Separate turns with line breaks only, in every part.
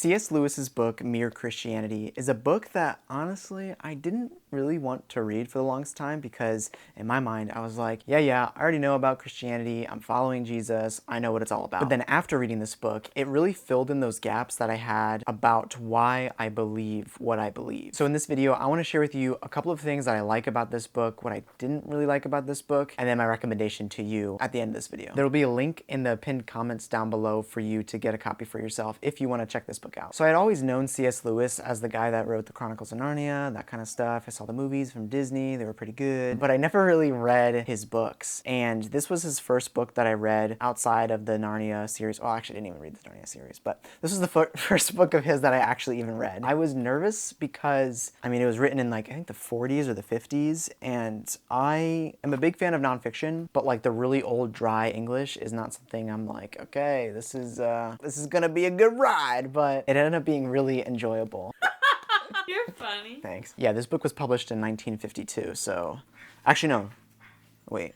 C.S. Lewis's book, Mere Christianity, is a book that, honestly, I didn't really want to read for the longest time because, in my mind, I was like, yeah, I already know about Christianity, I'm following Jesus, I know what it's all about. But then after reading this book, it really filled in those gaps that I had about why I believe what I believe. So in this video, I want to share with you a couple of things that I like about this book, what I didn't really like about this book, and then my recommendation to you at the end of this video. There will be a link in the pinned comments down below for you to get a copy for yourself if you want to check this book out. So I'd always known C.S. Lewis as the guy that wrote the Chronicles of Narnia, that kind of stuff. I saw the movies from Disney, they were pretty good, but I never really read his books. And this was his first book that I read outside of the Narnia series. Well, actually, I didn't even read the Narnia series, but this was the first book of his that I actually even read. I was nervous because, I mean, it was written in like, I think the 40s or the 50s, and I am a big fan of nonfiction, but like the really old dry English is not something I'm like, okay, this is gonna be a good ride, but it ended up being really enjoyable.
You're funny.
Thanks. Yeah, this book was published in 1952, so... Actually, no. Wait.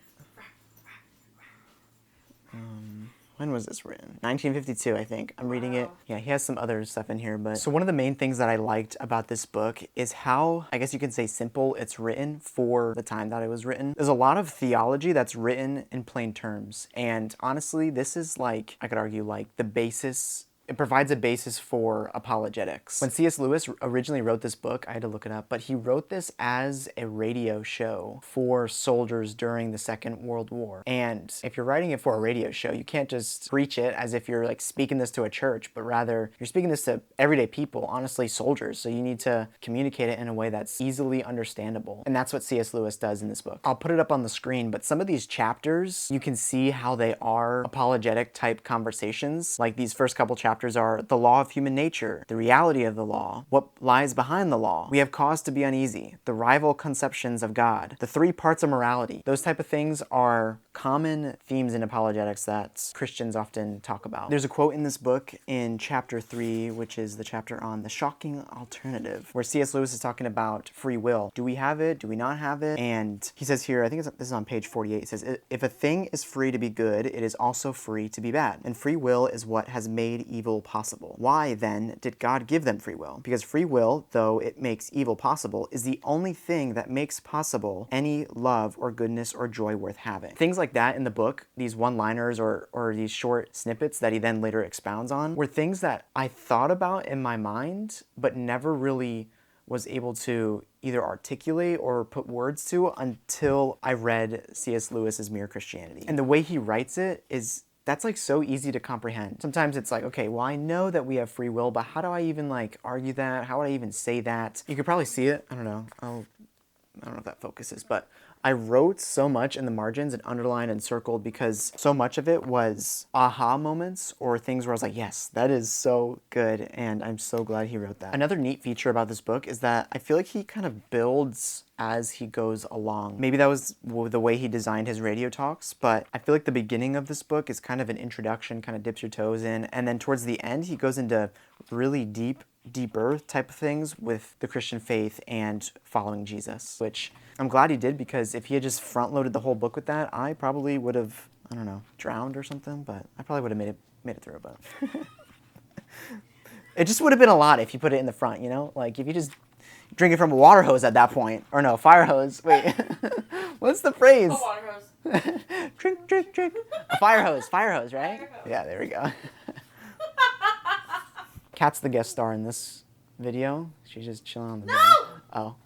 When was this written? 1952, I think. I'm reading it. Yeah, he has some other stuff in here, but... So one of the main things that I liked about this book is how, I guess you could say, simple it's written for the time that it was written. There's a lot of theology that's written in plain terms, and honestly, this is like, I could argue, like the basis... It provides a basis for apologetics. When C.S. Lewis originally wrote this book, I had to look it up, but he wrote this as a radio show for soldiers during the Second World War. And if you're writing it for a radio show, you can't just preach it as if you're like speaking this to a church, but rather you're speaking this to everyday people, honestly soldiers. So you need to communicate it in a way that's easily understandable. And that's what C.S. Lewis does in this book. I'll put it up on the screen, but some of these chapters, you can see how they are apologetic type conversations. Like these first couple chapters are the law of human nature, the reality of the law, what lies behind the law, we have cause to be uneasy, the rival conceptions of God, the three parts of morality. Those type of things are common themes in apologetics that Christians often talk about. There's a quote in this book in chapter 3, which is the chapter on the shocking alternative, where C.S. Lewis is talking about free will. Do we have it? Do we not have it? And he says here, I think this is on page 48, he says, if a thing is free to be good, it is also free to be bad. And free will is what has made evil possible. Why, then, did God give them free will? Because free will, though it makes evil possible, is the only thing that makes possible any love or goodness or joy worth having. Things like that in the book, these one-liners or these short snippets that he then later expounds on, were things that I thought about in my mind, but never really was able to either articulate or put words to until I read C.S. Lewis's Mere Christianity. And the way he writes it is that's like so easy to comprehend. Sometimes it's like, okay, well, I know that we have free will, but how do I even like argue that? How would I even say that? You could probably see it. I don't know. I don't know if that focuses, but I wrote so much in the margins and underlined and circled because so much of it was aha moments or things where I was like, yes, that is so good, and I'm so glad he wrote that. Another neat feature about this book is that I feel like he kind of builds as he goes along. Maybe that was the way he designed his radio talks, but I feel like the beginning of this book is kind of an introduction, kind of dips your toes in, and then towards the end he goes into really deeper type of things with the Christian faith and following Jesus, which I'm glad he did, because if he had just front-loaded the whole book with that, I probably would have, I don't know, drowned or something, but I probably would have made it through, but it just would have been a lot if you put it in the front, you know? Like, if you just drink it from a water hose at that point, or no, fire hose, wait, what's the phrase?
A water hose.
Drink. A fire hose, right?
Fire hose.
Yeah, there we go. Kat's the guest star in this video. She's just chilling on the bed. Oh,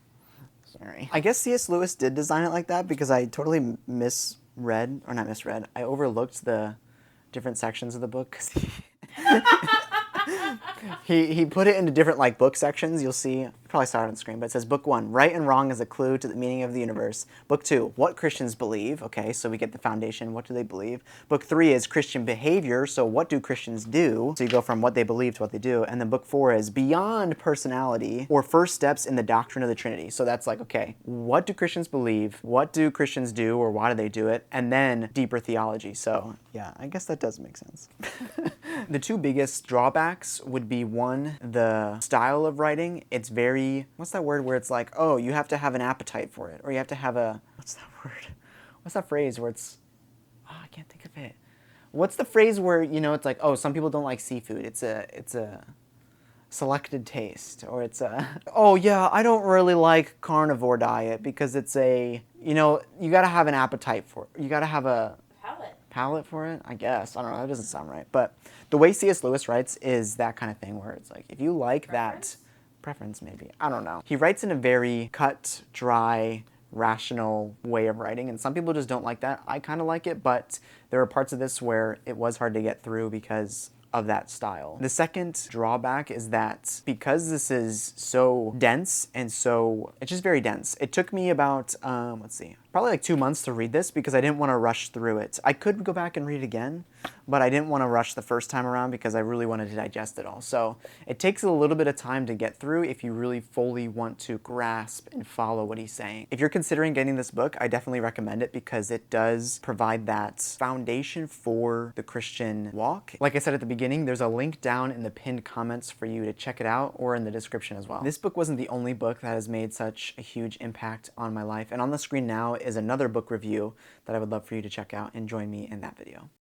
sorry. I guess C.S. Lewis did design it like that because I totally I overlooked the different sections of the book. He put it into different like book sections. You'll see, you probably saw it on the screen, but it says book 1, right and wrong as a clue to the meaning of the universe. Book 2, what Christians believe. Okay, so we get the foundation. What do they believe? Book 3 is Christian behavior. So what do Christians do? So you go from what they believe to what they do. And then book 4 is beyond personality, or first steps in the doctrine of the Trinity. So that's like, okay, what do Christians believe? What do Christians do, or why do they do it? And then deeper theology. So yeah, I guess that does make sense. The two biggest drawbacks would be, one, the style of writing. It's very, what's that word where it's like, oh, you have to have an appetite for it, or you have to have a, what's that word? What's that phrase where it's, oh, I can't think of it. What's the phrase where, you know, it's like, oh, some people don't like seafood. It's a, selected taste, or it's a, oh yeah, I don't really like carnivore diet because it's a, you know, you gotta have an appetite for it. You gotta have a palate for it, I guess. I don't know, that doesn't sound right. But the way C.S. Lewis writes is that kind of thing where it's like, if you like that, preference maybe, I don't know. He writes in a very cut, dry, rational way of writing, and some people just don't like that. I kind of like it, but there are parts of this where it was hard to get through because of that style. The second drawback is that because this is so dense and so, it's just very dense. It took me about, let's see, probably like 2 months to read this because I didn't want to rush through it. I could go back and read it again, but I didn't want to rush the first time around because I really wanted to digest it all. So it takes a little bit of time to get through if you really fully want to grasp and follow what he's saying. If you're considering getting this book, I definitely recommend it because it does provide that foundation for the Christian walk. Like I said at the beginning, there's a link down in the pinned comments for you to check it out, or in the description as well. This book wasn't the only book that has made such a huge impact on my life, and on the screen now is another book review that I would love for you to check out and join me in that video.